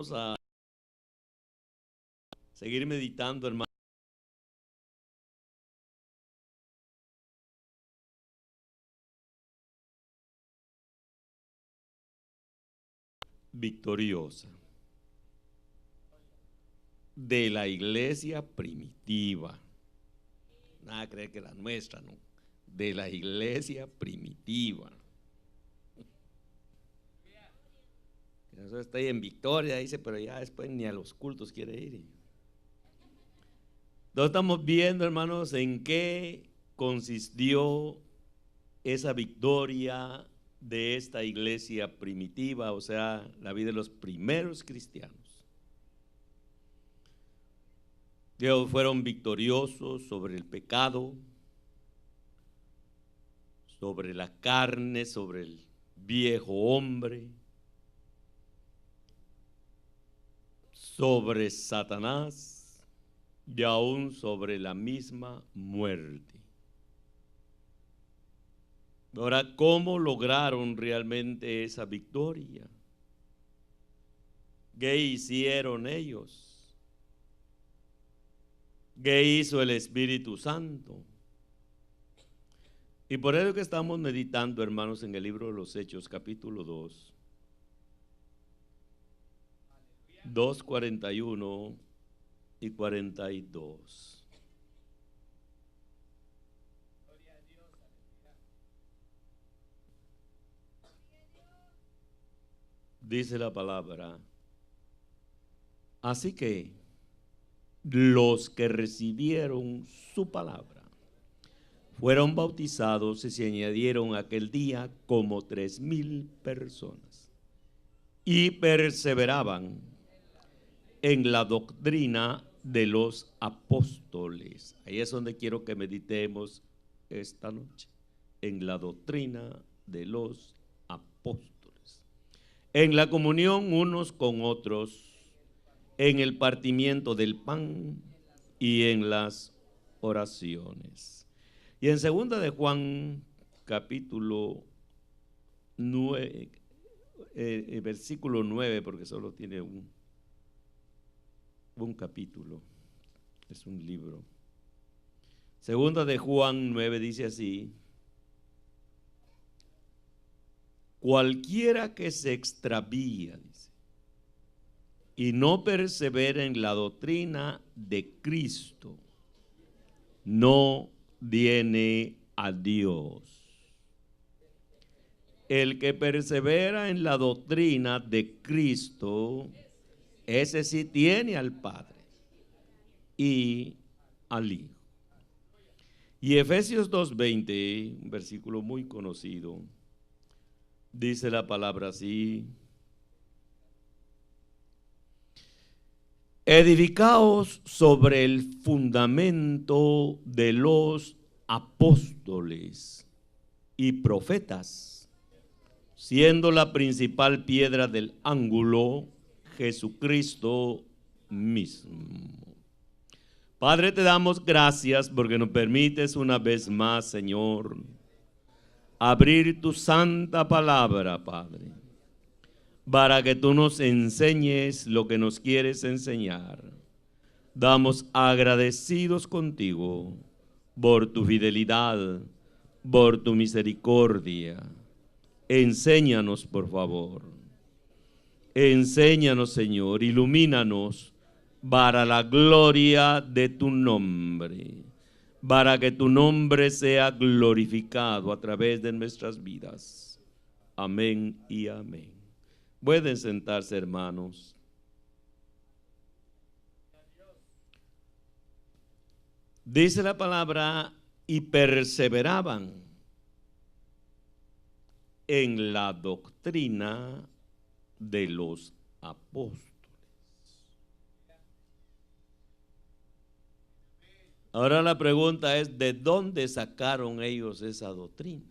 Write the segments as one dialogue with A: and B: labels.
A: vamos a seguir meditando, hermano. Victoriosa de la iglesia primitiva. Nada creer que la nuestra, ¿no? De la iglesia primitiva. Eso está ahí en Victoria, dice, pero ya después ni a los cultos quiere ir. Entonces estamos viendo, hermanos, en qué consistió esa victoria de esta iglesia primitiva, o sea, la vida de los primeros cristianos. Ellos fueron victoriosos sobre el pecado, sobre la carne, sobre el viejo hombre, sobre Satanás y aún sobre la misma muerte. Ahora, ¿cómo lograron realmente esa victoria? ¿Qué hicieron ellos? ¿Qué hizo el Espíritu Santo? Y por eso que estamos meditando, hermanos, en el libro de los Hechos, capítulo 2, 41 y 42. Dice la palabra: así que los que recibieron su palabra fueron bautizados y se añadieron aquel día como 3,000 personas y perseveraban en la doctrina de los apóstoles. Ahí es donde quiero que meditemos esta noche, en la doctrina de los apóstoles, en la comunión unos con otros, en el partimiento del pan y en las oraciones. Y en segunda de Juan, capítulo 9, versículo 9, porque solo tiene un capítulo, es un libro. Segunda de Juan 9 dice así: cualquiera que se extravía, dice, y no persevera en la doctrina de Cristo, no viene a Dios. El que persevera en la doctrina de Cristo, ese sí tiene al Padre y al Hijo. Y Efesios 2:20, un versículo muy conocido, dice la palabra así: edificaos sobre el fundamento de los apóstoles y profetas, siendo la principal piedra del ángulo Jesucristo mismo. Padre, te damos gracias porque nos permites una vez más, Señor, abrir tu santa palabra, Padre, para que tú nos enseñes lo que nos quieres enseñar. Damos agradecidos contigo por tu fidelidad, por tu misericordia. Enséñanos, por favor. Enséñanos, Señor, ilumínanos para la gloria de tu nombre, para que tu nombre sea glorificado a través de nuestras vidas. Amén y amén. Pueden sentarse, hermanos. Dice la palabra: y perseveraban en la doctrina de los apóstoles. Ahora la pregunta es: ¿de dónde sacaron ellos esa doctrina?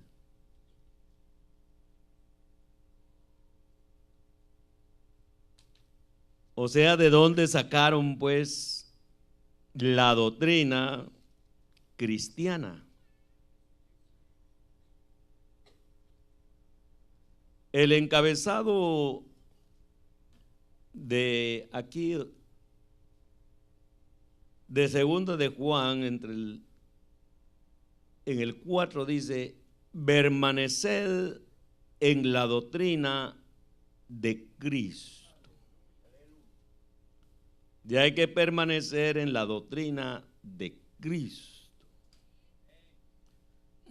A: O sea, ¿de dónde sacaron pues la doctrina cristiana? El encabezado de aquí, de segunda de Juan, en el 4 dice, permaneced en la doctrina de Cristo. Ya hay que permanecer en la doctrina de Cristo.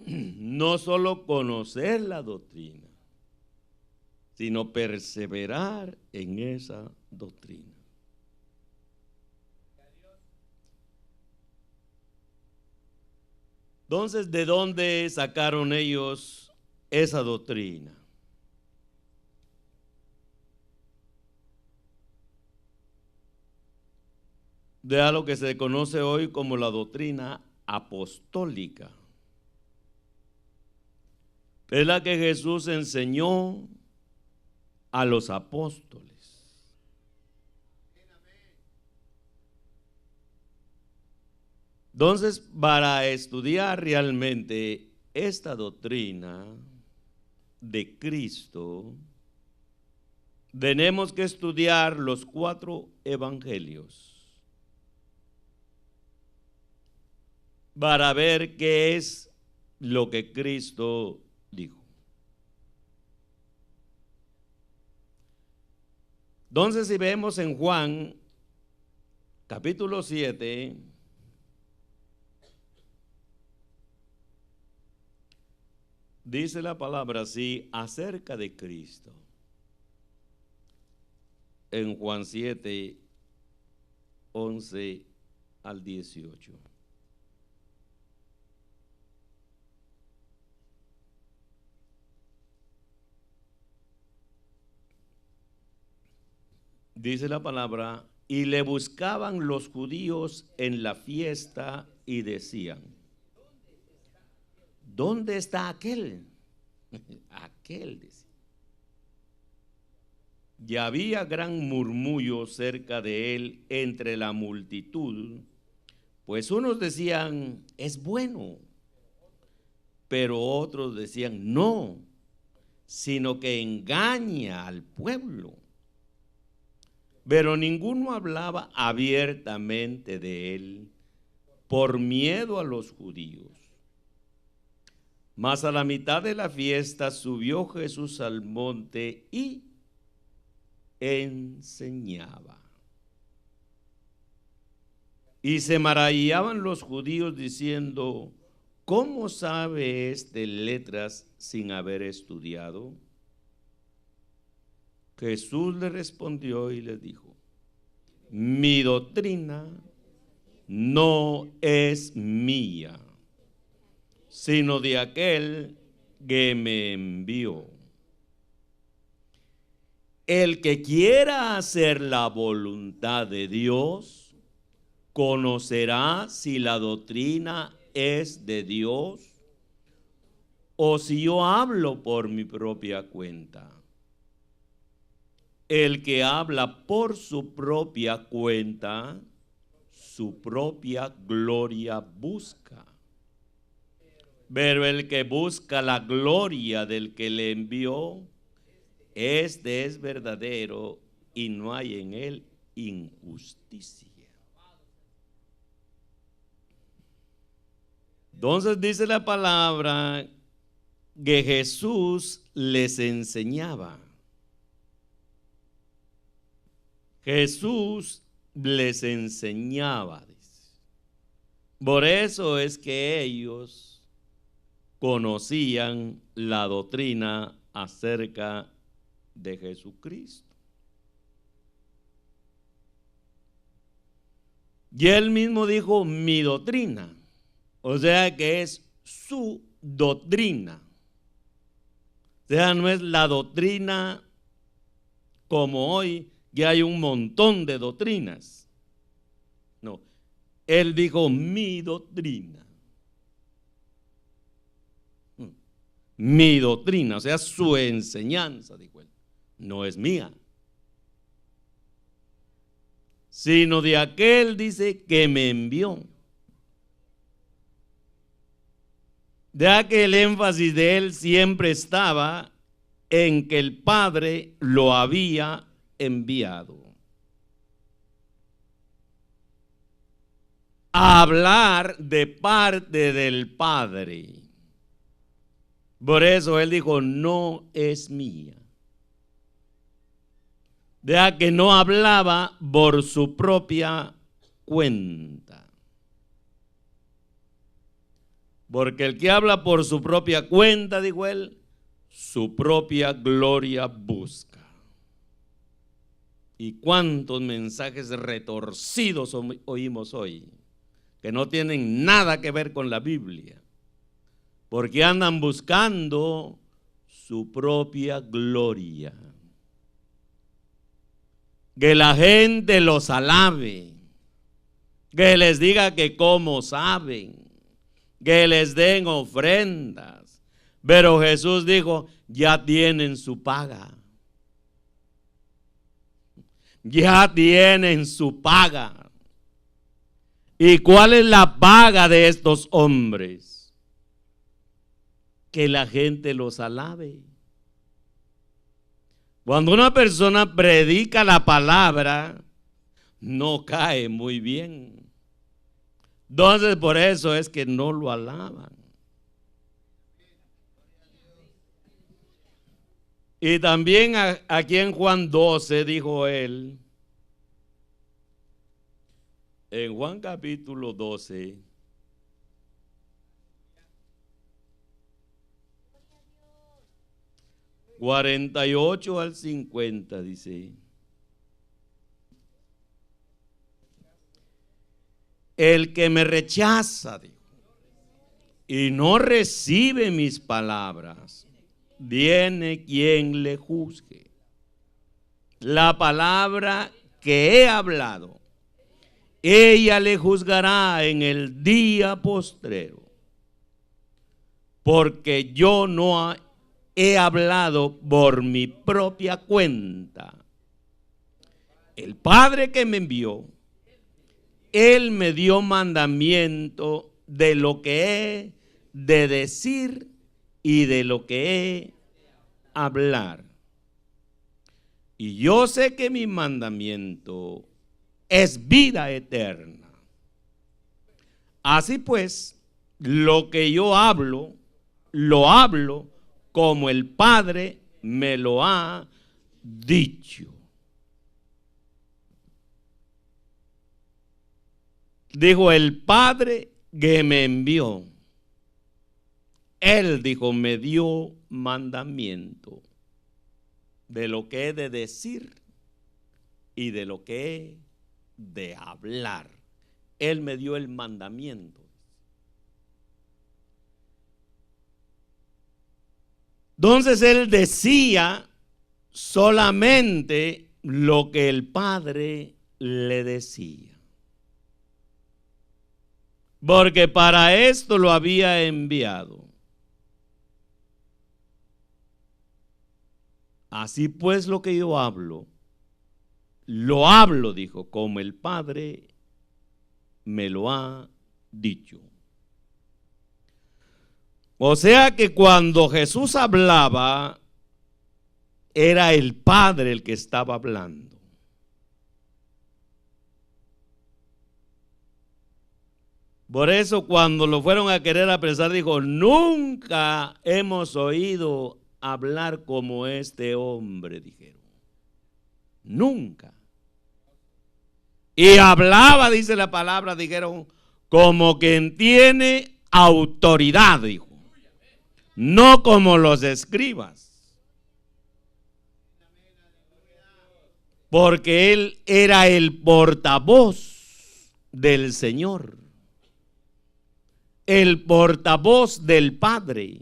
A: No solo conocer la doctrina, sino perseverar en esa doctrina. Entonces, ¿de dónde sacaron ellos esa doctrina? De algo que se conoce hoy como la doctrina apostólica. Es la que Jesús enseñó a los apóstoles. Entonces, para estudiar realmente esta doctrina de Cristo, tenemos que estudiar los 4 evangelios para ver qué es lo que Cristo dijo. Entonces, si vemos en Juan, capítulo 7, dice la palabra así acerca de Cristo. En Juan 7, 11 al 18. Dice la palabra, y le buscaban los judíos en la fiesta y decían, ¿dónde está aquel? Aquel, dice. Y había gran murmullo cerca de él entre la multitud, pues unos decían, es bueno, pero otros decían, no, sino que engaña al pueblo. Pero ninguno hablaba abiertamente de él por miedo a los judíos. Mas a la mitad de la fiesta subió Jesús al monte y enseñaba. Y se maravillaban los judíos diciendo, ¿cómo sabe este letras sin haber estudiado? Jesús le respondió y le dijo, mi doctrina no es mía, sino de aquel que me envió. El que quiera hacer la voluntad de Dios, conocerá si la doctrina es de Dios o si yo hablo por mi propia cuenta. El que habla por su propia cuenta, su propia gloria busca. Pero el que busca la gloria del que le envió, este es verdadero y no hay en él injusticia. Entonces dice la palabra que Jesús les enseñaba. Jesús les enseñaba. Por eso es que ellos conocían la doctrina acerca de Jesucristo. Y él mismo dijo, mi doctrina. O sea que es su doctrina. O sea, no es la doctrina como hoy, que hay un montón de doctrinas. No, él dijo mi doctrina. Mi doctrina, o sea, su enseñanza, dijo él, no es mía, sino de aquel, dice, que me envió. Ya que el énfasis de él siempre estaba en que el Padre lo había enviado. hablar de parte del Padre. Por eso él dijo, no es mía. Ya que no hablaba por su propia cuenta. Porque el que habla por su propia cuenta, dijo él, su propia gloria busca. ¿Y cuántos mensajes retorcidos oímos hoy? Que no tienen nada que ver con la Biblia. Porque andan buscando su propia gloria. Que la gente los alabe. Que les diga que cómo saben. Que les den ofrendas. Pero Jesús dijo, ya tienen su paga. Ya tienen su paga. ¿Y cuál es la paga de estos hombres? Que la gente los alabe. Cuando una persona predica la palabra, no cae muy bien. Entonces por eso es que no lo alaban. Y también aquí en Juan 12 dijo él, en Juan capítulo 12, (48 al 50) dice, el que me rechaza, dijo, y no recibe mis palabras, viene quien le juzgue. La palabra que he hablado, ella le juzgará en el día postrero, porque yo no he hablado por mi propia cuenta. El Padre que me envió, Él me dio mandamiento de lo que he de decir y de lo que he hablar. Y yo sé que mi mandamiento es vida eterna. Así pues, lo que yo hablo, lo hablo como el Padre me lo ha dicho. Dijo el Padre que me envió. Él dijo, me dio mandamiento de lo que he de decir y de lo que he de hablar. Él me dio el mandamiento. Entonces él decía solamente lo que el Padre le decía. Porque para esto lo había enviado. Así pues lo que yo hablo, lo hablo, dijo, como el Padre me lo ha dicho. O sea que cuando Jesús hablaba, era el Padre el que estaba hablando. Por eso cuando lo fueron a querer apresar, dijo, nunca hemos oído hablar como este hombre, dijeron. Nunca. Y hablaba, dice la palabra, dijeron, como quien tiene autoridad, dijo. No como los escribas. Porque él era el portavoz del Señor. El portavoz del Padre.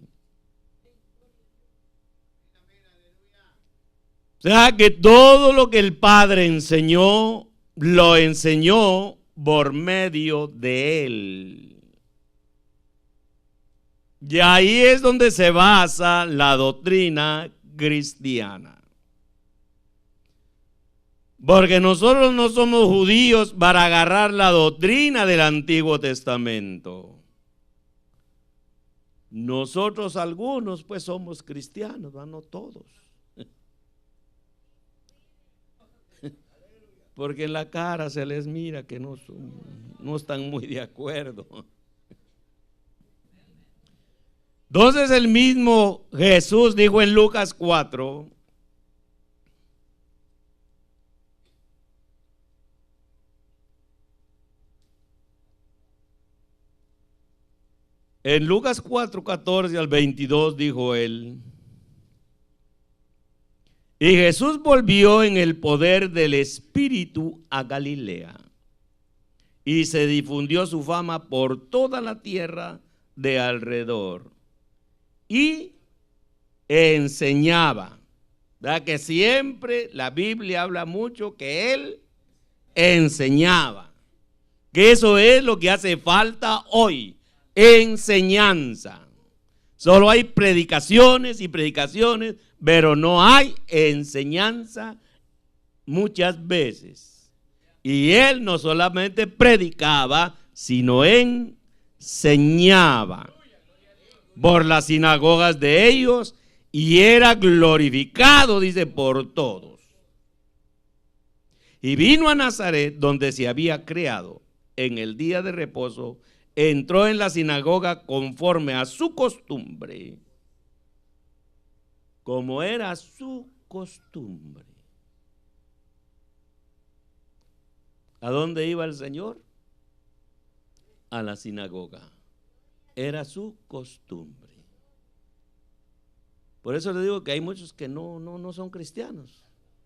A: O sea que todo lo que el Padre enseñó, lo enseñó por medio de él. Y ahí es donde se basa la doctrina cristiana. Porque nosotros no somos judíos para agarrar la doctrina del Antiguo Testamento. Nosotros algunos pues somos cristianos, no todos. porque en la cara se les mira que no están muy de acuerdo. Entonces el mismo Jesús dijo en Lucas 4, en Lucas 4, 14 al 22 dijo él: y Jesús volvió en el poder del Espíritu a Galilea, y se difundió su fama por toda la tierra de alrededor, y enseñaba. ¿Verdad? Que siempre la Biblia habla mucho que él enseñaba, que eso es lo que hace falta hoy, enseñanza. Solo hay predicaciones y predicaciones, pero no hay enseñanza muchas veces. Y él no solamente predicaba, sino enseñaba por las sinagogas de ellos, y era glorificado, dice, por todos. Y vino a Nazaret, donde se había criado. En el día de reposo entró en la sinagoga conforme a su costumbre, como era su costumbre. ¿A dónde iba el Señor? A la sinagoga. Era su costumbre. Por eso le digo que hay muchos que no son cristianos,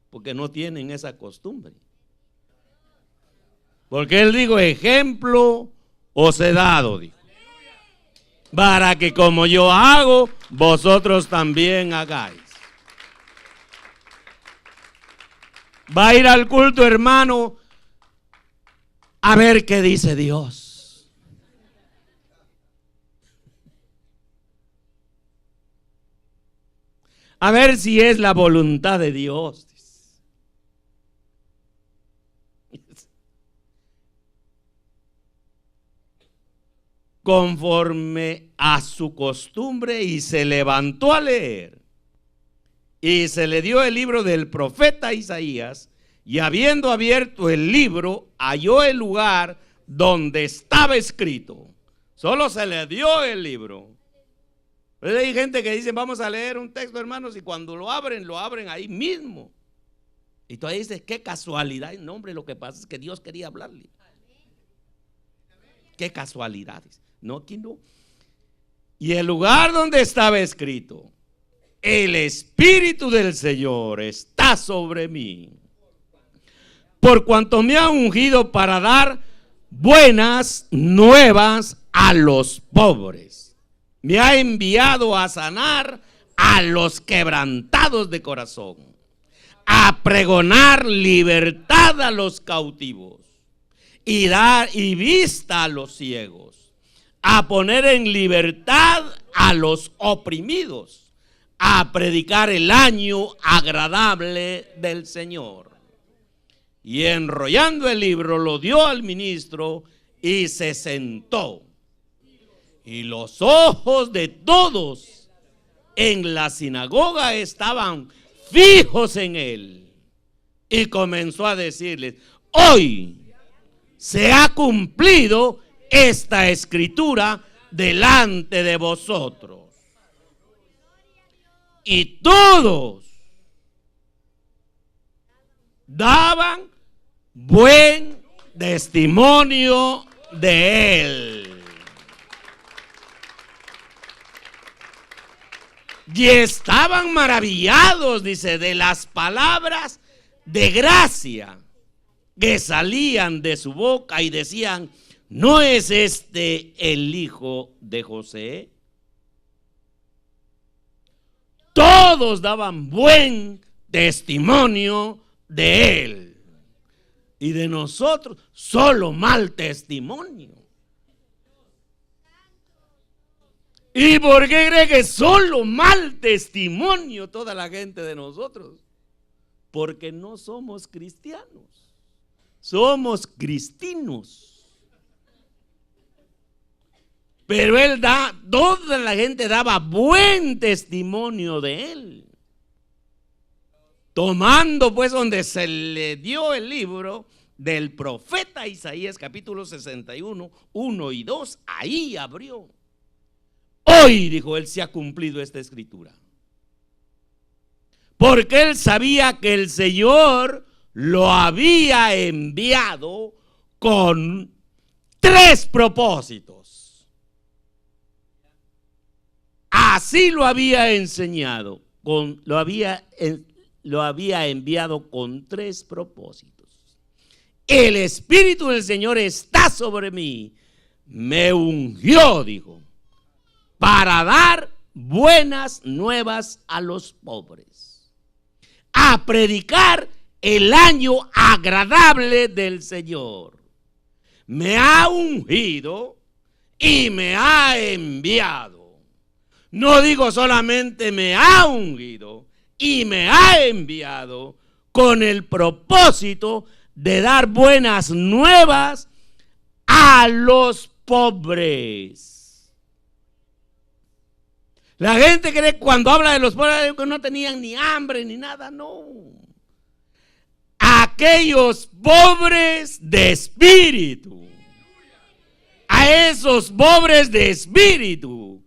A: porque no tienen esa costumbre. Porque él dijo: ejemplo os he dado, dijo, para que como yo hago, vosotros también hagáis. Va a ir al culto, hermano, a ver qué dice Dios. A ver si es la voluntad de Dios. Conforme a su costumbre, y se levantó a leer. Y se le dio el libro del profeta Isaías, y habiendo abierto el libro, halló el lugar donde estaba escrito. Solo se le dio el libro. Pero hay gente que dice: vamos a leer un texto, hermanos, y cuando lo abren ahí mismo. Y tú ahí dices: qué casualidad. No, hombre, lo que pasa es que Dios quería hablarle. Qué casualidades. No, aquí no. Y el lugar donde estaba escrito: el Espíritu del Señor está sobre mí, por cuanto me ha ungido para dar buenas nuevas a los pobres. Me ha enviado a sanar a los quebrantados de corazón, a pregonar libertad a los cautivos, y dar y vista a los ciegos, a poner en libertad a los oprimidos, a predicar el año agradable del Señor. Y enrollando el libro, lo dio al ministro y se sentó. Y los ojos de todos en la sinagoga estaban fijos en él. Y comenzó a decirles: hoy se ha cumplido esta escritura delante de vosotros. Y todos daban buen testimonio de él. Y estaban maravillados, dice, de las palabras de gracia que salían de su boca, y decían: ¿no es este el hijo de José? Todos daban buen testimonio de él. Y de nosotros solo mal testimonio. ¿Y por qué cree que solo mal testimonio toda la gente de nosotros? Porque no somos cristianos, somos cristinos. Pero él toda la gente daba buen testimonio de él. Tomando pues donde se le dio el libro del profeta Isaías, capítulo 61, 1 y 2, ahí abrió. Hoy, dijo él, se ha cumplido esta escritura. Porque él sabía que el Señor lo había enviado con 3 propósitos. Así lo había enseñado, lo había enviado con 3 propósitos. El Espíritu del Señor está sobre mí, me ungió, dijo, para dar buenas nuevas a los pobres, a predicar el año agradable del Señor. Me ha ungido y me ha enviado. No digo solamente me ha ungido y me ha enviado con el propósito de dar buenas nuevas a los pobres. La gente cree cuando habla de los pobres que no tenían ni hambre ni nada, no. Aquellos pobres de espíritu, a esos pobres de espíritu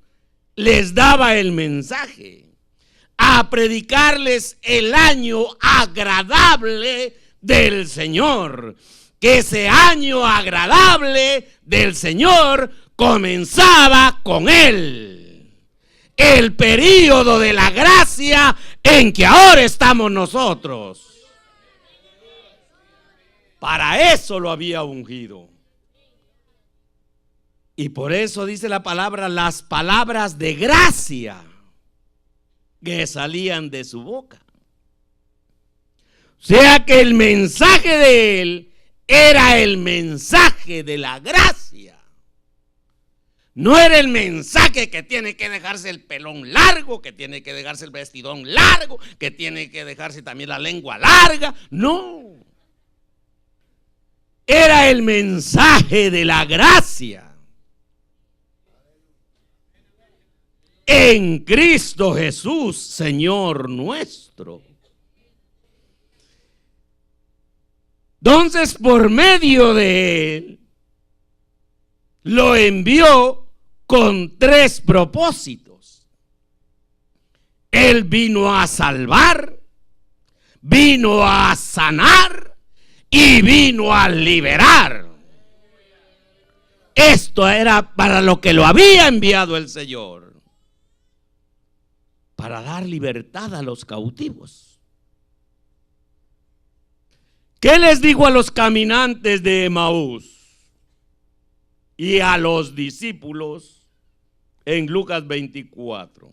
A: les daba el mensaje, a predicarles el año agradable del Señor. Que ese año agradable del Señor comenzaba con él. El período de la gracia en que ahora estamos nosotros. Para eso lo había ungido. Y por eso dice la palabra, las palabras de gracia que salían de su boca. O sea que el mensaje de él era el mensaje de la gracia. No era el mensaje que tiene que dejarse el pelón largo, que tiene que dejarse el vestidón largo, que tiene que dejarse también la lengua larga. No. Era el mensaje de la gracia. En Cristo Jesús, Señor nuestro. Entonces, por medio de él, lo envió con 3 propósitos. Él vino a salvar, vino a sanar y vino a liberar. Esto era para lo que lo había enviado el Señor. Para dar libertad a los cautivos. ¿Qué les dijo a los caminantes de Emaús y a los discípulos en Lucas 24?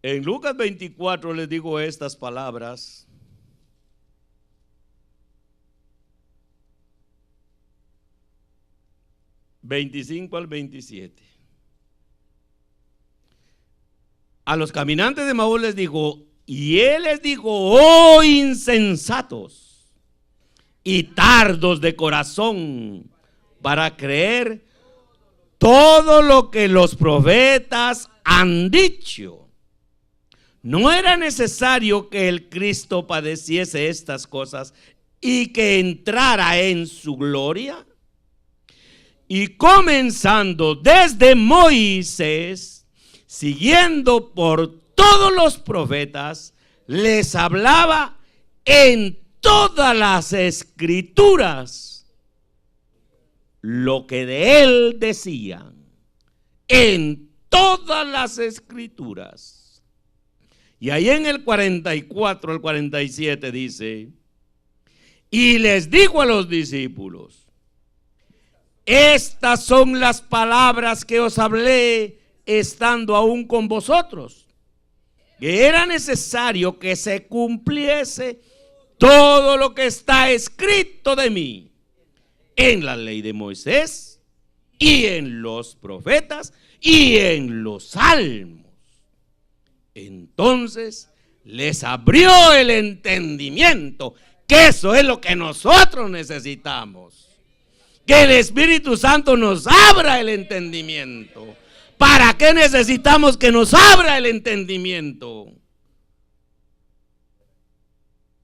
A: En Lucas 24 les digo estas palabras. (25 al 27). A los caminantes de Emaús les dijo, y él les dijo, oh insensatos y tardos de corazón para creer todo lo que los profetas han dicho. ¿No era necesario que el Cristo padeciese estas cosas y que entrara en su gloria? Y comenzando desde Moisés, siguiendo por todos los profetas, les hablaba en todas las escrituras lo que de él decían, en todas las escrituras. Y ahí en el 44 al 47 dice, y les dijo a los discípulos, estas son las palabras que os hablé estando aún con vosotros, que era necesario que se cumpliese todo lo que está escrito de mí en la ley de Moisés y en los profetas y en los salmos. Entonces les abrió el entendimiento, que eso es lo que nosotros necesitamos, que el Espíritu Santo nos abra el entendimiento ¿Para qué necesitamos que nos abra el entendimiento?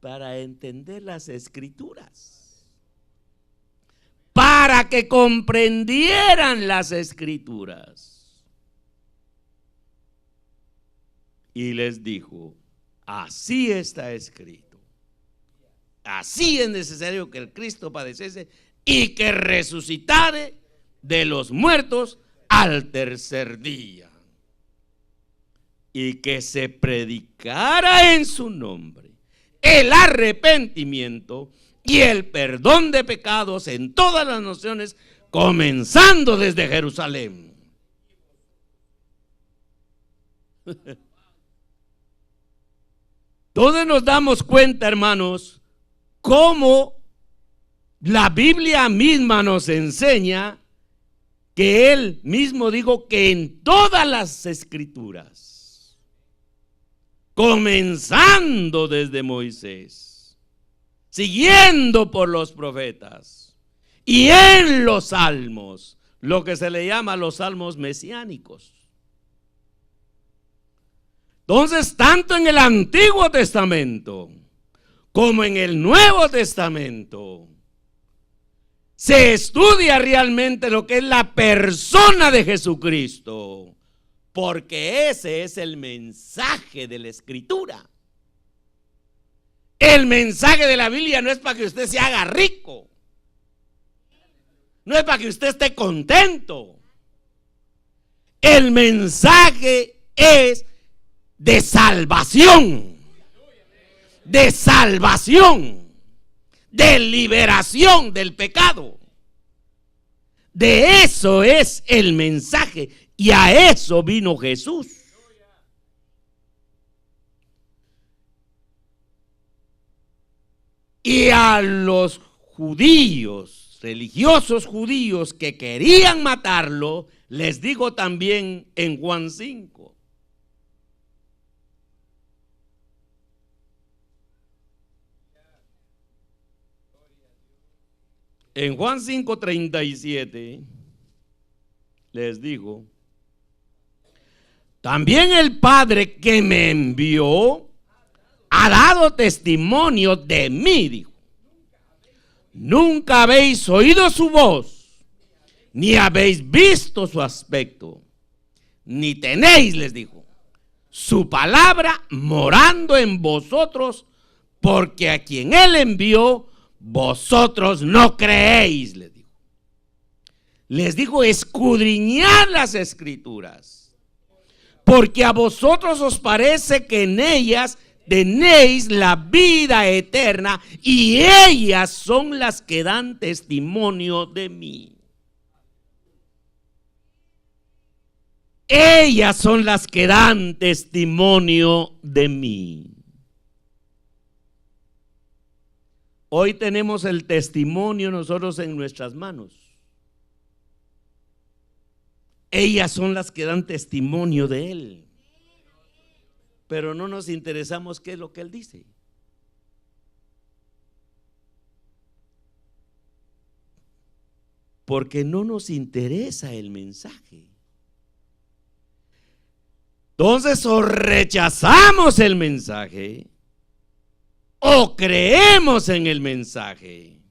A: Para entender las Escrituras, para que comprendieran las Escrituras. Y les dijo: así está escrito, así es necesario que el Cristo padeciese y que resucitare de los muertos al tercer día, y que se predicara en su nombre el arrepentimiento y el perdón de pecados en todas las naciones, comenzando desde Jerusalén. Entonces nos damos cuenta, hermanos, cómo la Biblia misma nos enseña que Él mismo dijo que en todas las Escrituras, comenzando desde Moisés, siguiendo por los profetas y en los salmos, lo que se le llama los salmos mesiánicos. Entonces, tanto en el Antiguo Testamento como en el Nuevo Testamento, se estudia realmente lo que es la persona de Jesucristo, porque ese es el mensaje de la Escritura. El mensaje de la Biblia no es para que usted se haga rico, no es para que usted esté contento. El mensaje es de salvación, de liberación del pecado. De eso es el mensaje, y a eso vino Jesús. Y a los judíos, religiosos judíos que querían matarlo, les digo también en Juan 5. En Juan 5:37 les digo: también el Padre que me envió ha dado testimonio de mí, dijo. Nunca habéis oído su voz, ni habéis visto su aspecto, ni tenéis, les dijo, su palabra morando en vosotros, porque a quien Él envió, vosotros no creéis, les dijo. Les dijo: escudriñad las Escrituras, porque a vosotros os parece que en ellas tenéis la vida eterna, y ellas son las que dan testimonio de mí. Ellas son las que dan testimonio de mí. Hoy tenemos el testimonio nosotros en nuestras manos. Ellas son las que dan testimonio de Él. Pero no nos interesamos qué es lo que Él dice. Porque no nos interesa el mensaje. Entonces, o rechazamos el mensaje o creemos en el mensaje.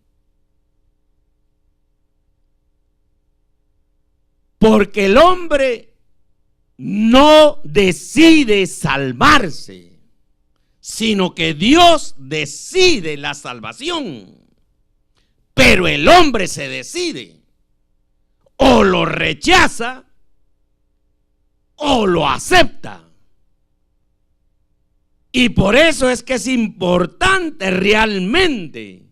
A: Porque el hombre no decide salvarse, sino que Dios decide la salvación. Pero el hombre se decide: o lo rechaza o lo acepta. Y por eso es que es importante realmente,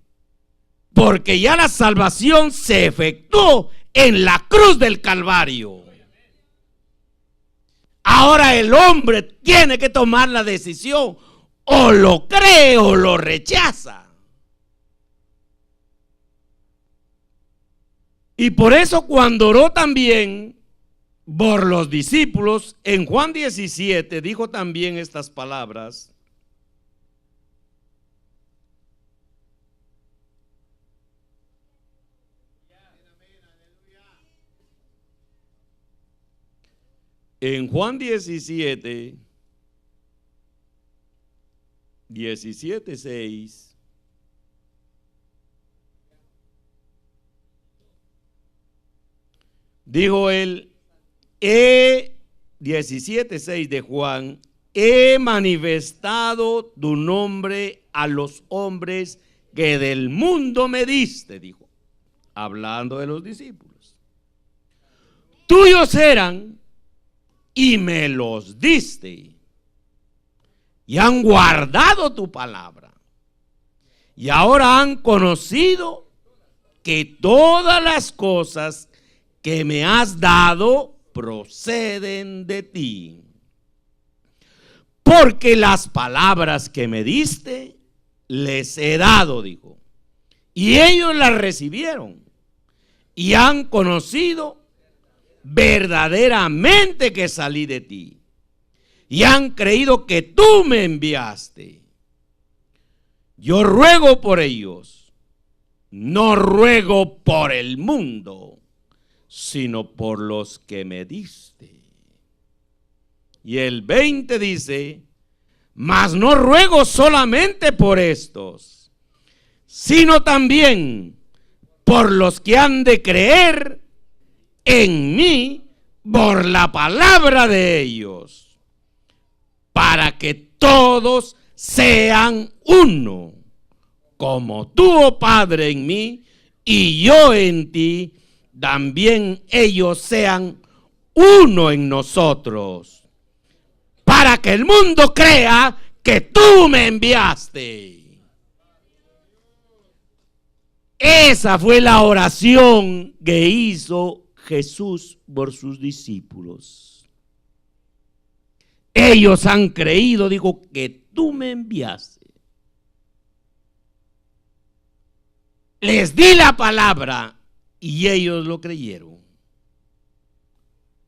A: porque ya la salvación se efectuó en la cruz del Calvario. Ahora el hombre tiene que tomar la decisión: o lo cree o lo rechaza. Y por eso, cuando oró también por los discípulos, en Juan 17 dijo también estas palabras: En Juan 17, 6, dijo él, 17:6 de Juan, he manifestado tu nombre a los hombres que del mundo me diste, dijo, hablando de los discípulos. Tuyos eran y me los diste, y han guardado tu palabra, y ahora han conocido que todas las cosas que me has dado proceden de ti. Porque las palabras que me diste les he dado, dijo, y ellos las recibieron y han conocido verdaderamente que salí de ti y han creído que tú me enviaste. Yo ruego por ellos, no ruego por el mundo, sino por los que me diste. Y el 20 dice, mas no ruego solamente por estos, sino también por los que han de creer en mí por la palabra de ellos, para que todos sean uno, como tú, oh Padre, en mí y yo en ti, también ellos sean uno en nosotros, para que el mundo crea que tú me enviaste. Esa fue la oración que hizo Jesús por sus discípulos. Ellos han creído, digo, que tú me enviaste. Les di la palabra y ellos lo creyeron.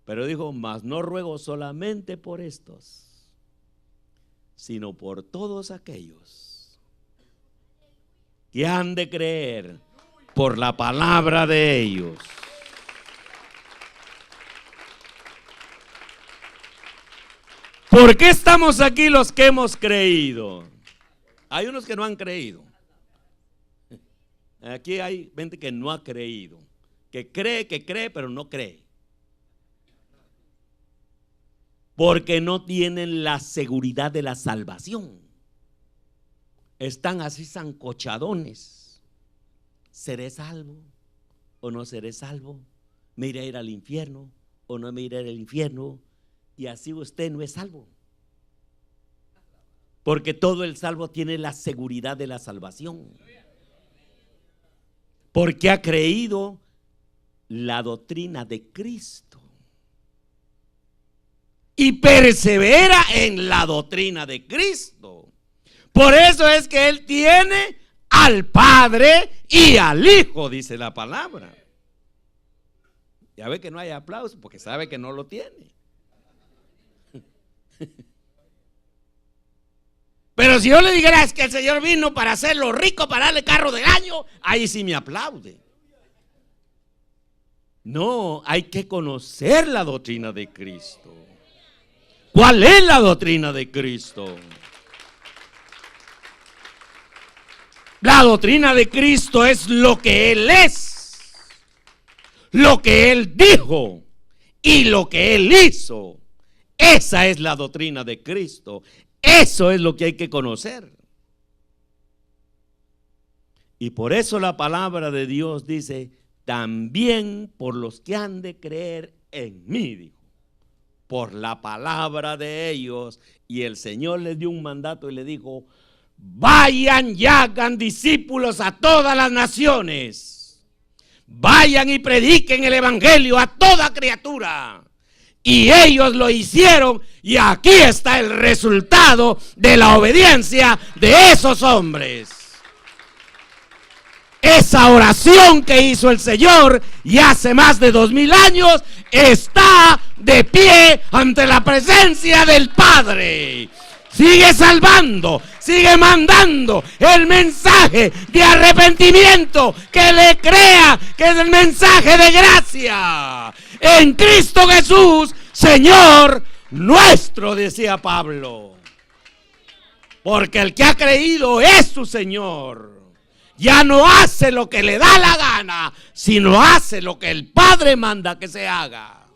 A: Pero dijo, mas no ruego solamente por estos, sino por todos aquellos que han de creer por la palabra de ellos. ¿Por qué estamos aquí los que hemos creído? Hay unos que no han creído. Aquí hay gente que no ha creído, que cree, pero no cree. Porque no tienen la seguridad de la salvación. Están así zancochadones. ¿Seré salvo o no seré salvo? ¿Me iré a ir al infierno o no me iré al infierno? Y así usted no es salvo. Porque todo el salvo tiene la seguridad de la salvación. Porque ha creído la doctrina de Cristo. Y persevera en la doctrina de Cristo. Por eso es que Él tiene al Padre y al Hijo, dice la palabra. Ya ve que no hay aplauso porque sabe que no lo tiene. Pero si yo le dijera es que el Señor vino para hacerlo rico, para darle carro del año, ahí sí me aplaude. No, hay que conocer la doctrina de Cristo. ¿Cuál es la doctrina de Cristo? La doctrina de Cristo es lo que Él es, lo que Él dijo y lo que Él hizo. Esa es la doctrina de Cristo. Eso es lo que hay que conocer. Y por eso la palabra de Dios dice, también por los que han de creer en mí, dijo. Por la palabra de ellos. Y el Señor les dio un mandato y le dijo, vayan y hagan discípulos a todas las naciones. Vayan y prediquen el evangelio a toda criatura. Y ellos lo hicieron y aquí está el resultado de la obediencia de esos hombres. Esa oración que hizo el Señor y hace más de 2000 años está de pie ante la presencia del Padre. Sigue salvando, sigue mandando el mensaje de arrepentimiento, que le crea que es el mensaje de gracia. En Cristo Jesús Señor nuestro, decía Pablo. Porque el que ha creído es su Señor. Ya no hace lo que le da la gana, sino hace lo que el Padre manda que se haga.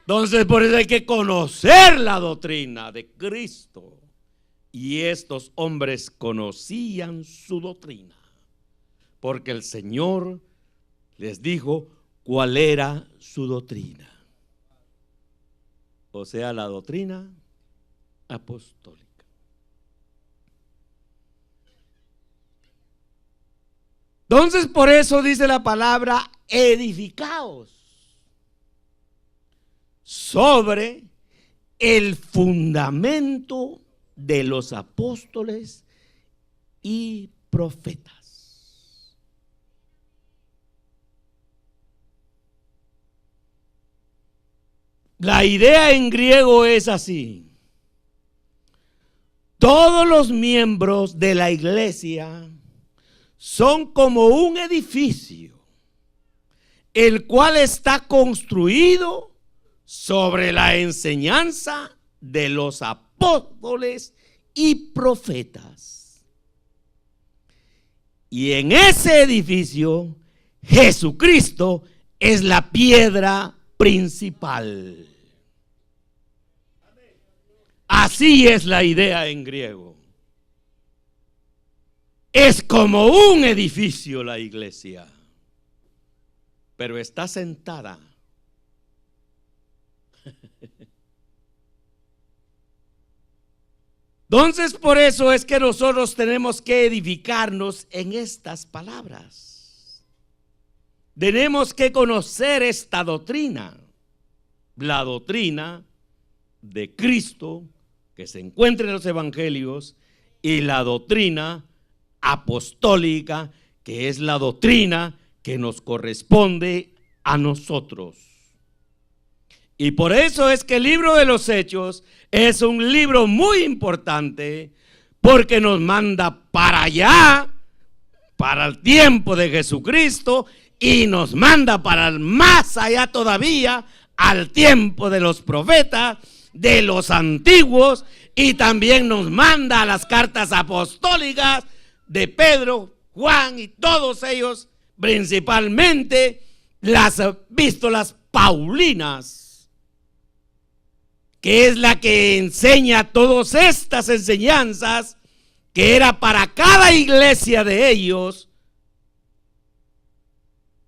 A: Entonces, por eso hay que conocer la doctrina de Cristo. Y estos hombres conocían su doctrina, porque el Señor les dijo cuál era su doctrina. O sea, la doctrina apostólica. Entonces, por eso dice la palabra: edificaos sobre el fundamento de los apóstoles y profetas. La idea en griego es así: todos los miembros de la iglesia son como un edificio, el cual está construido sobre la enseñanza de los apóstoles y profetas. Y en ese edificio, Jesucristo es la piedra principal. Así es la idea en griego. Es como un edificio la iglesia, pero está sentada. Entonces, por eso es que nosotros tenemos que edificarnos en estas palabras. Tenemos que conocer esta doctrina, la doctrina de Cristo que se encuentra en los evangelios, y la doctrina apostólica, que es la doctrina que nos corresponde a nosotros. Y por eso es que el libro de los Hechos es un libro muy importante, porque nos manda para allá, para el tiempo de Jesucristo, y nos manda para el más allá todavía, al tiempo de los profetas, de los antiguos, y también nos manda a las cartas apostólicas de Pedro, Juan y todos ellos, principalmente las epístolas paulinas, que es la que enseña todas estas enseñanzas, que era para cada iglesia de ellos,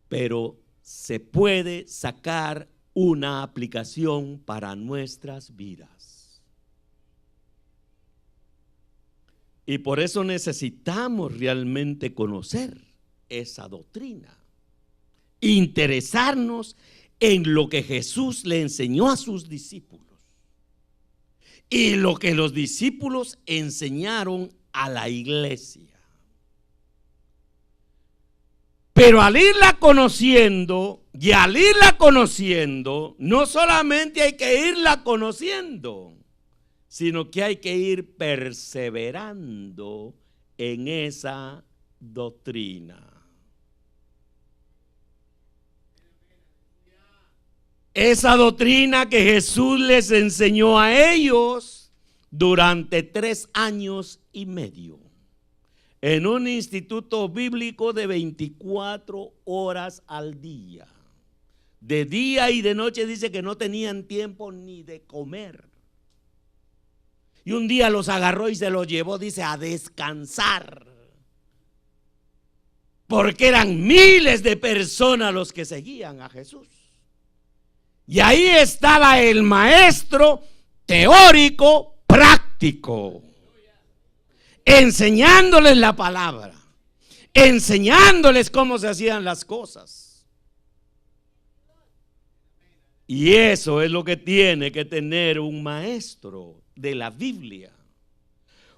A: pero se puede sacar una aplicación para nuestras vidas. Y por eso necesitamos realmente conocer esa doctrina, interesarnos en lo que Jesús le enseñó a sus discípulos y lo que los discípulos enseñaron a la iglesia. Pero al irla conociendo, y al irla conociendo, no solamente hay que irla conociendo, sino que hay que ir perseverando en esa doctrina. Esa doctrina que Jesús les enseñó a ellos durante 3 años y medio. En un instituto bíblico de 24 horas al día. De día y de noche dice que no tenían tiempo ni de comer. Y un día los agarró y se los llevó, dice, a descansar. Porque eran miles de personas los que seguían a Jesús. Y ahí estaba el maestro teórico práctico, enseñándoles la palabra, enseñándoles cómo se hacían las cosas. Y eso es lo que tiene que tener un maestro de la Biblia.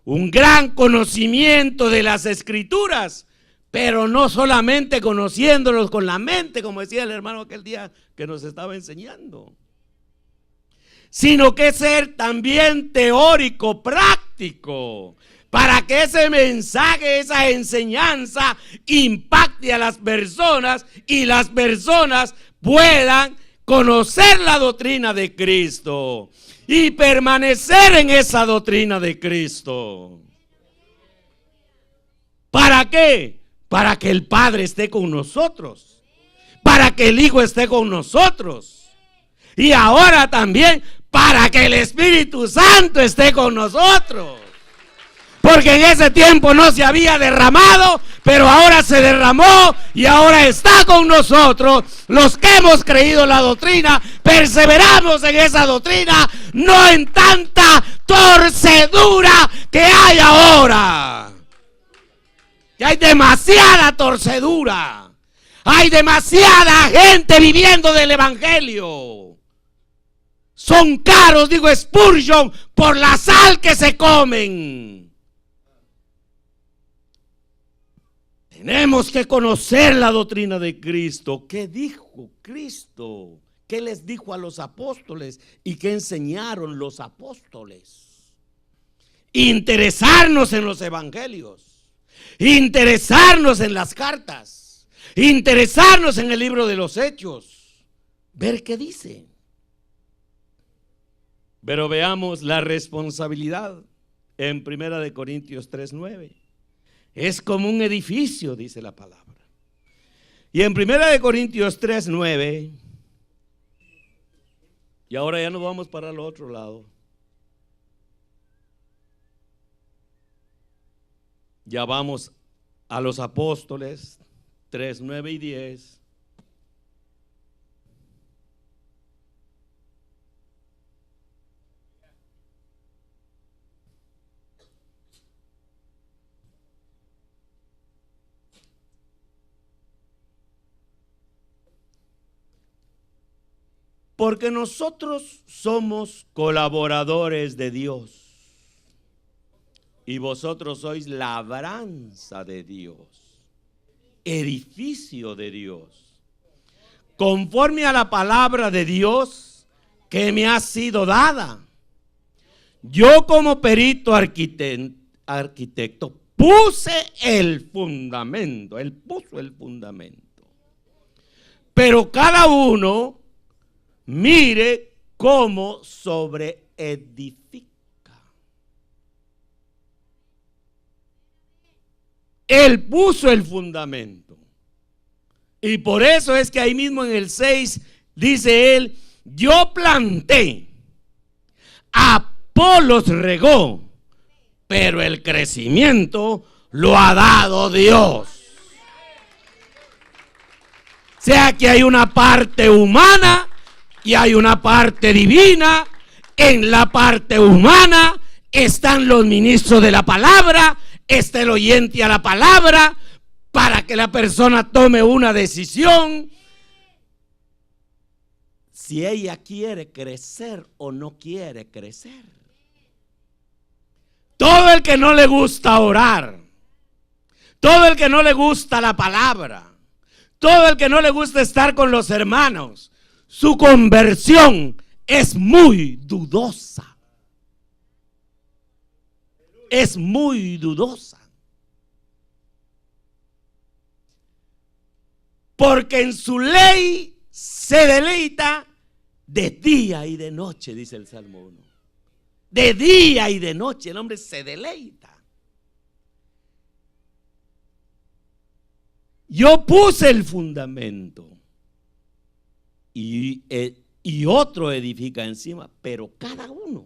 A: Un gran conocimiento de las Escrituras, pero no solamente conociéndolos con la mente, como decía el hermano aquel día que nos estaba enseñando, sino que ser también teórico, práctico, para que ese mensaje, esa enseñanza impacte a las personas y las personas puedan conocer la doctrina de Cristo y permanecer en esa doctrina de Cristo. ¿Para qué? Para que el Padre esté con nosotros, para que el Hijo esté con nosotros y ahora también para que el Espíritu Santo esté con nosotros. Porque en ese tiempo no se había derramado, pero ahora se derramó y ahora está con nosotros. Los que hemos creído la doctrina, perseveramos en esa doctrina, no en tanta torcedura que hay ahora. Que hay demasiada torcedura. Hay demasiada gente viviendo del evangelio. Son caros, digo Spurgeon, por la sal que se comen. Tenemos que conocer la doctrina de Cristo. ¿Qué dijo Cristo? ¿Qué les dijo a los apóstoles? ¿Y qué enseñaron los apóstoles? Interesarnos en los evangelios. Interesarnos en las cartas. Interesarnos en el libro de los Hechos. Ver qué dice. Pero veamos la responsabilidad en 1 Corintios 3:9. Es como un edificio, dice la palabra. Y en 1 Corintios 3:9, y ahora ya nos vamos para el otro lado. Ya vamos a los apóstoles 3:9 y 10. Porque nosotros somos colaboradores de Dios y vosotros sois labranza de Dios, edificio de Dios, conforme a la palabra de Dios que me ha sido dada. Yo como perito arquitecto puse el fundamento, él puso el fundamento, pero cada uno mire cómo sobreedifica. Él puso el fundamento. Y por eso es que ahí mismo en el 6 dice él: yo planté, Apolos regó, pero el crecimiento lo ha dado Dios. O sea que hay una parte humana y hay una parte divina. En la parte humana están los ministros de la palabra, está el oyente a la palabra, para que la persona tome una decisión si ella quiere crecer o no quiere crecer. Todo el que no le gusta orar, todo el que no le gusta la palabra, todo el que no le gusta estar con los hermanos, su conversión es muy dudosa. Es muy dudosa. Porque en su ley se deleita de día y de noche, dice el Salmo 1. De día y de noche el hombre se deleita. Yo puse el fundamento. Y otro edifica encima, pero cada uno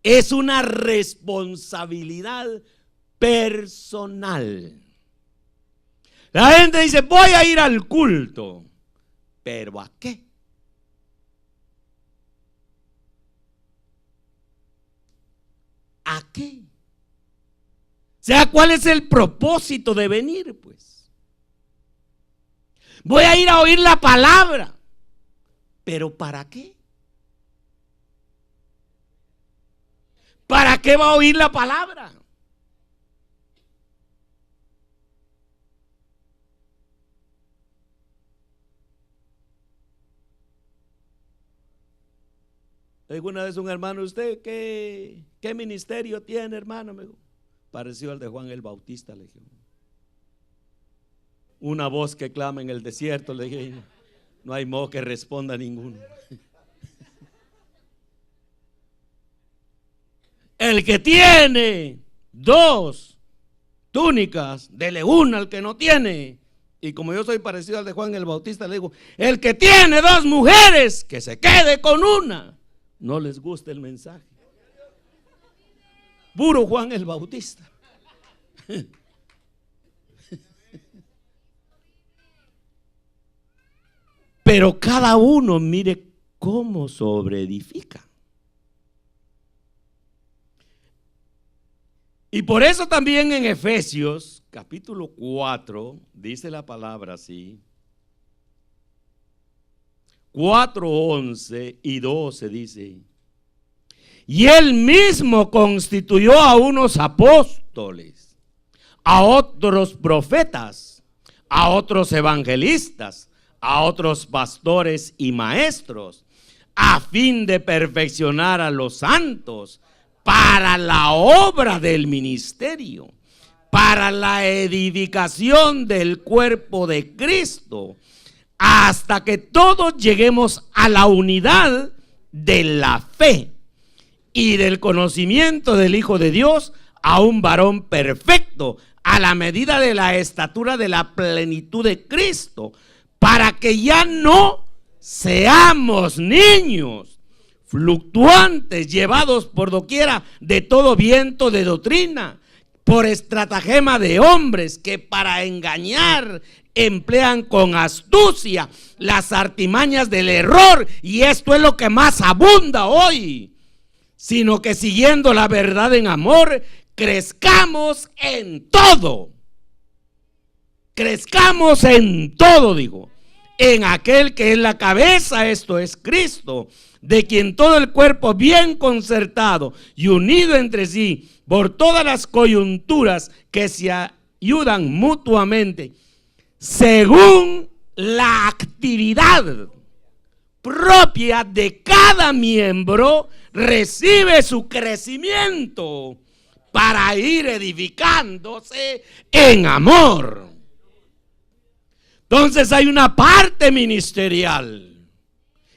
A: es una responsabilidad personal. La gente dice: voy a ir al culto, pero ¿a qué? ¿A qué? O sea, ¿cuál es el propósito de venir? Pues voy a ir a oír la palabra, pero ¿para qué? ¿Para qué va a oír la palabra? Alguna vez un hermano: ¿usted qué ministerio tiene, hermano? Me dijo. Pareció al de Juan el Bautista, le dije. Una voz que clama en el desierto, le dije. No hay modo que responda ninguno. El que tiene 2 túnicas, dele una al que no tiene. Y como yo soy parecido al de Juan el Bautista, le digo, el que tiene 2 mujeres, que se quede con una. No les gusta el mensaje. Puro Juan el Bautista. Pero cada uno mire cómo sobreedifica. Y por eso también en Efesios capítulo 4 dice la palabra así. 4, 11 y 12 dice: y él mismo constituyó a unos apóstoles, a otros profetas, a otros evangelistas, a otros pastores y maestros, a fin de perfeccionar a los santos para la obra del ministerio, para la edificación del cuerpo de Cristo, hasta que todos lleguemos a la unidad de la fe y del conocimiento del Hijo de Dios, a un varón perfecto, a la medida de la estatura de la plenitud de Cristo, para que ya no seamos niños fluctuantes, llevados por doquiera de todo viento de doctrina, por estratagema de hombres que para engañar emplean con astucia las artimañas del error, y esto es lo que más abunda hoy, sino que siguiendo la verdad en amor, crezcamos en todo. Crezcamos en todo, digo, en aquel que es la cabeza, esto es Cristo, de quien todo el cuerpo bien concertado y unido entre sí por todas las coyunturas que se ayudan mutuamente, según la actividad propia de cada miembro, recibe su crecimiento para ir edificándose en amor. Entonces hay una parte ministerial.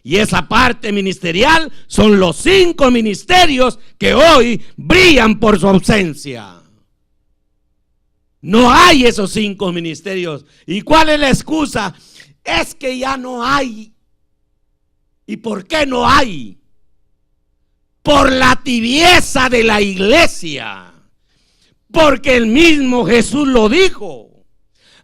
A: Y esa parte ministerial son los 5 ministerios que hoy brillan por su ausencia. No hay esos 5 ministerios. ¿Y cuál es la excusa? Es que ya no hay. ¿Y por qué no hay? Por la tibieza de la iglesia. Porque el mismo Jesús lo dijo.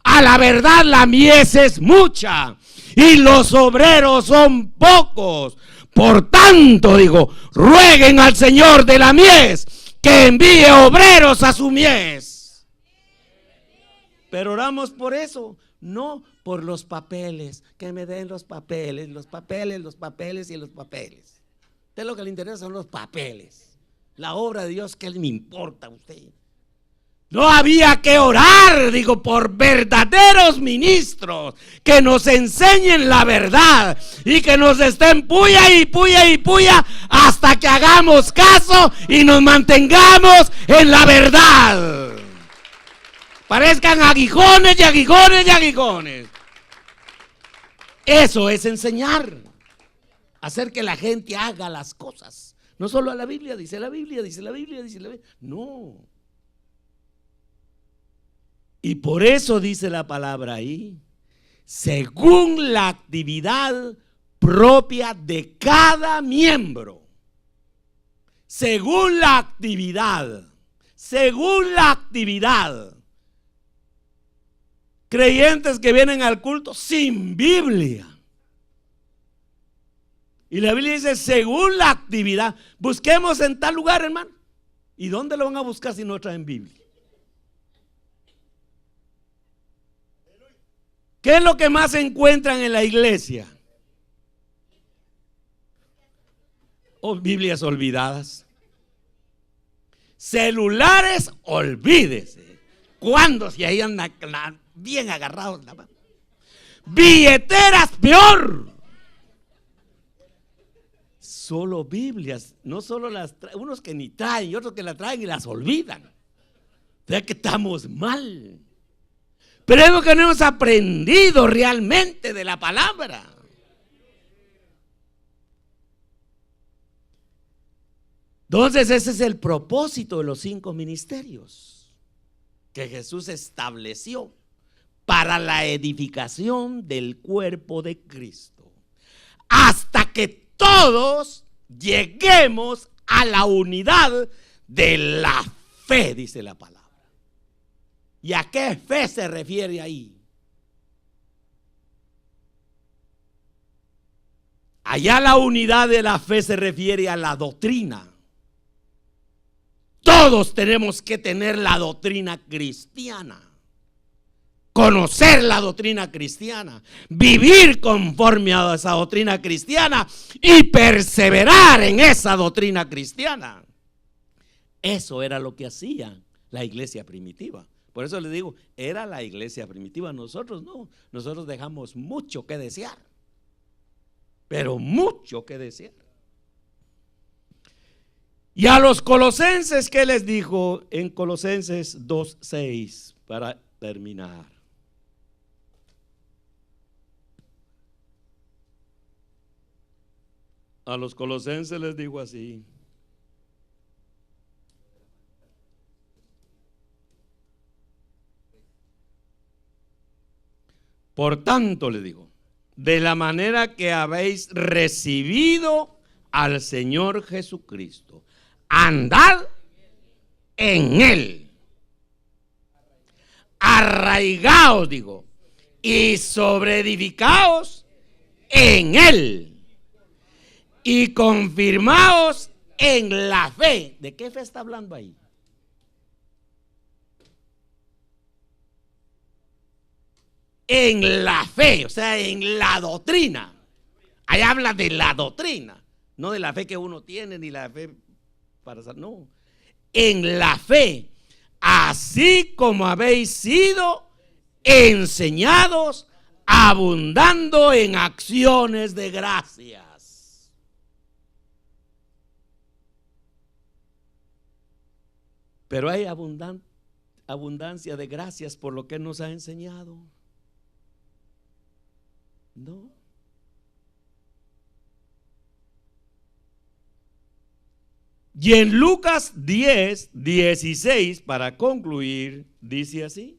A: A la verdad la mies es mucha y los obreros son pocos. Por tanto, digo, rueguen al Señor de la mies que envíe obreros a su mies. Pero oramos por eso, no por los papeles, que me den los papeles, los papeles, los papeles y los papeles. A usted lo que le interesa son los papeles. La obra de Dios, ¿qué le importa a usted? No había que orar, digo, por verdaderos ministros que nos enseñen la verdad y que nos estén puya y puya y puya hasta que hagamos caso y nos mantengamos en la verdad. Parezcan aguijones y aguijones y aguijones. Eso es enseñar, hacer que la gente haga las cosas. No solo a la Biblia, dice la Biblia, dice la Biblia, dice la Biblia. No. Y por eso dice la palabra ahí, según la actividad propia de cada miembro. Según la actividad. Según la actividad. Creyentes que vienen al culto sin Biblia. Y la Biblia dice, según la actividad. Busquemos en tal lugar, hermano. ¿Y dónde lo van a buscar si no traen Biblia? ¿Qué es lo que más encuentran en la iglesia? Biblias olvidadas. Celulares, olvídese. ¿Cuándo? Si ahí andan bien agarrados. Billeteras, peor. Solo Biblias, no solo las traen, unos que ni traen y otros que las traen y las olvidan. O sea que estamos mal. Pero es lo que no hemos aprendido realmente de la palabra. Entonces ese es el propósito de los 5 ministerios que Jesús estableció para la edificación del cuerpo de Cristo, hasta que todos lleguemos a la unidad de la fe, dice la palabra. ¿Y a qué fe se refiere ahí? Allá la unidad de la fe se refiere a la doctrina. Todos tenemos que tener la doctrina cristiana, conocer la doctrina cristiana, vivir conforme a esa doctrina cristiana y perseverar en esa doctrina cristiana. Eso era lo que hacía la iglesia primitiva. Por eso les digo, era la iglesia primitiva. Nosotros no, nosotros dejamos mucho que desear, pero mucho que desear. Y a los colosenses, ¿qué les dijo en Colosenses 2:6 para terminar? A los colosenses les digo así: por tanto, le digo, de la manera que habéis recibido al Señor Jesucristo, andad en Él, arraigaos, digo, y sobreedificaos en Él, y confirmaos en la fe. ¿De qué fe está hablando ahí? En la fe, o sea, en la doctrina. Ahí habla de la doctrina, no de la fe que uno tiene, ni la fe para saber, no. En la fe, así como habéis sido enseñados, abundando en acciones de gracias. Pero hay abundancia de gracias por lo que nos ha enseñado. No. Y en Lucas 10:16, para concluir, dice así: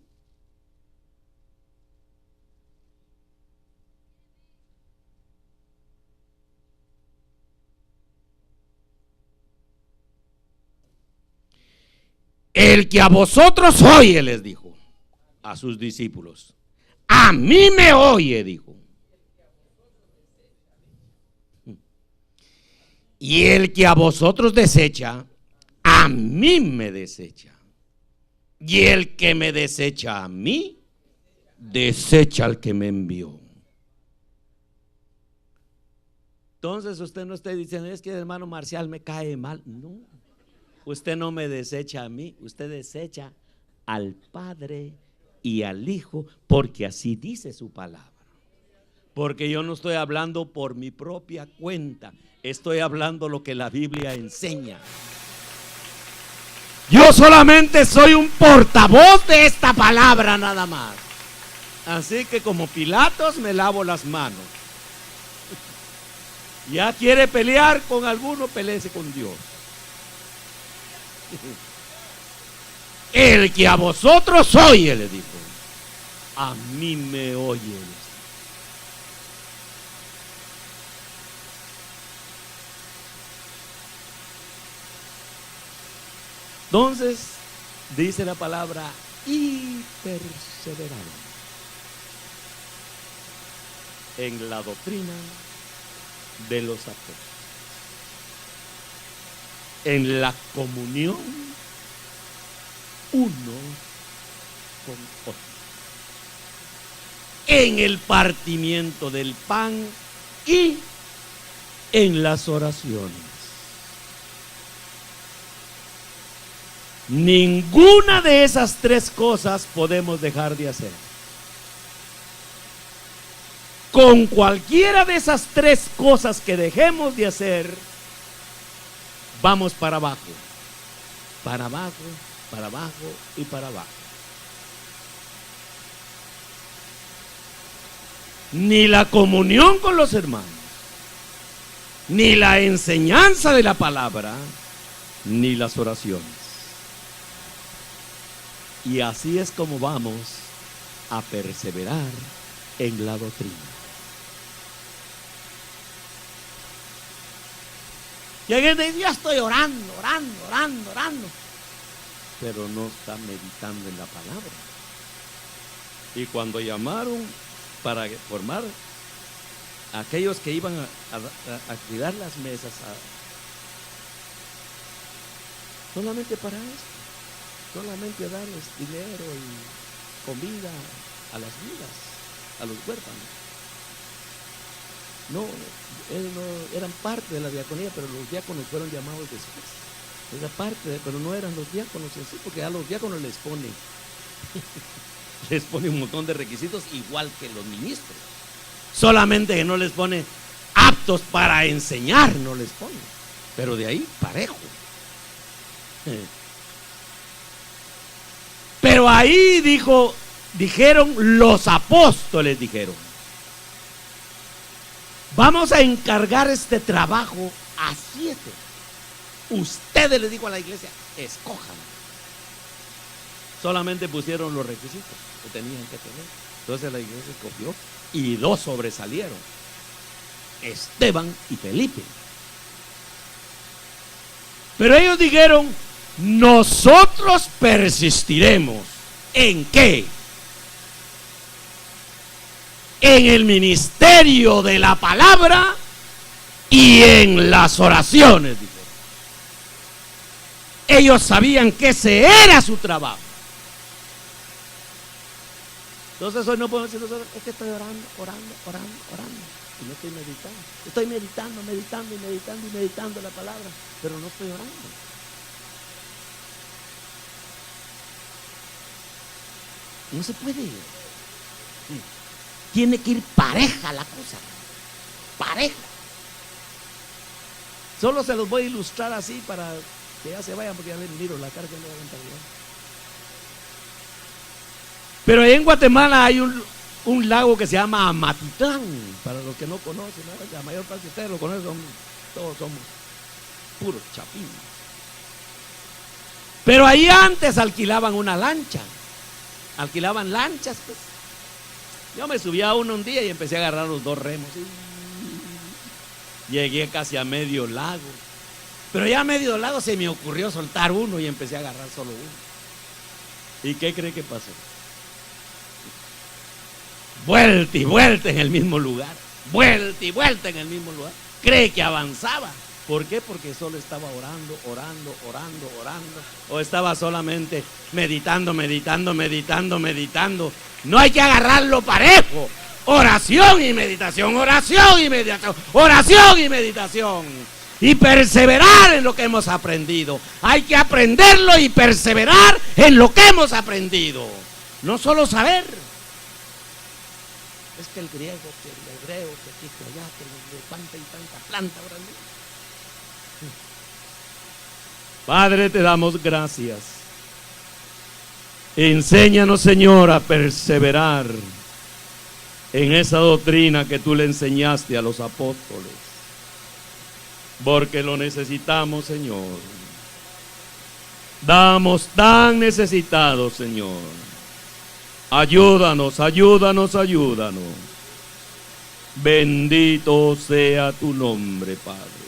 A: el que a vosotros oye, les dijo a sus discípulos, a mí me oye, dijo. Y el que a vosotros desecha, a mí me desecha. Y el que me desecha a mí, desecha al que me envió. Entonces usted no está diciendo, es que el hermano Marcial me cae mal. No, usted no me desecha a mí, usted desecha al Padre y al Hijo, porque así dice su palabra. Porque yo no estoy hablando por mi propia cuenta, estoy hablando lo que la Biblia enseña. Yo solamente soy un portavoz de esta palabra nada más. Así que como Pilatos me lavo las manos. Ya quiere pelear con alguno, peléese con Dios. El que a vosotros oye, le dijo, a mí me oye. Entonces, dice la palabra, y perseveraron en la doctrina de los apóstoles, en la comunión uno con otro, en el partimiento del pan y en las oraciones. Ninguna de esas tres cosas podemos dejar de hacer. Con cualquiera de esas tres cosas que dejemos de hacer, vamos para abajo, para abajo, para abajo y para abajo. Ni la comunión con los hermanos, ni la enseñanza de la palabra, ni las oraciones. Y así es como vamos a perseverar en la doctrina. Y alguien dice, yo estoy orando, pero no está meditando en la palabra. Y cuando llamaron para formar a aquellos que iban a cuidar las mesas, solamente para esto, solamente darles dinero y comida a las viudas, a los huérfanos. No, eran parte de la diaconía, pero los diáconos fueron llamados después. Era parte, pero no eran los diáconos en sí, porque a los diáconos les pone un montón de requisitos, igual que los ministros. Solamente que no les pone aptos para enseñar, no les pone. Pero de ahí, parejo. Pero ahí dijeron los apóstoles, dijeron, vamos a encargar este trabajo a 7. Ustedes, les dijo a la iglesia, escojan. Solamente pusieron los requisitos que tenían que tener. Entonces la iglesia escogió y 2 sobresalieron: Esteban y Felipe. Pero ellos dijeron, nosotros persistiremos. ¿En qué? En el ministerio de la palabra y en las oraciones, dijeron. Ellos sabían que ese era su trabajo. Entonces hoy no podemos decir nosotros, es que estoy orando, y no estoy meditando. Estoy meditando la palabra, pero no estoy orando. No se puede. Tiene que ir pareja la cosa. Pareja. Solo se los voy a ilustrar así para que ya se vayan, porque ya les miro la cara que no levantan ya. Pero ahí en Guatemala hay un lago que se llama Amatitlán. Para los que no conocen, ¿no? La mayor parte de ustedes lo conocen, todos somos puros chapines. Pero ahí antes alquilaban una lancha. Alquilaban lanchas, pues. Yo me subí a uno un día y empecé a agarrar los 2 remos. Llegué casi a medio lago. Pero ya a medio lago se me ocurrió soltar uno y empecé a agarrar solo uno. ¿Y qué cree que pasó? Vuelta y vuelta en el mismo lugar. Vuelta y vuelta en el mismo lugar. Cree que avanzaba. ¿Por qué? Porque solo estaba orando. O estaba solamente meditando. No hay que agarrarlo parejo. Oración y meditación. Y perseverar en lo que hemos aprendido. Hay que aprenderlo y perseverar en lo que hemos aprendido. No solo saber. Es que el griego, que el hebreo, que aquí, que allá, que de tanta y tanta planta. Padre, te damos gracias. Enséñanos, Señor, a perseverar en esa doctrina que tú le enseñaste a los apóstoles, porque lo necesitamos, Señor. Damos tan necesitados, Señor. Ayúdanos. Bendito sea tu nombre, Padre.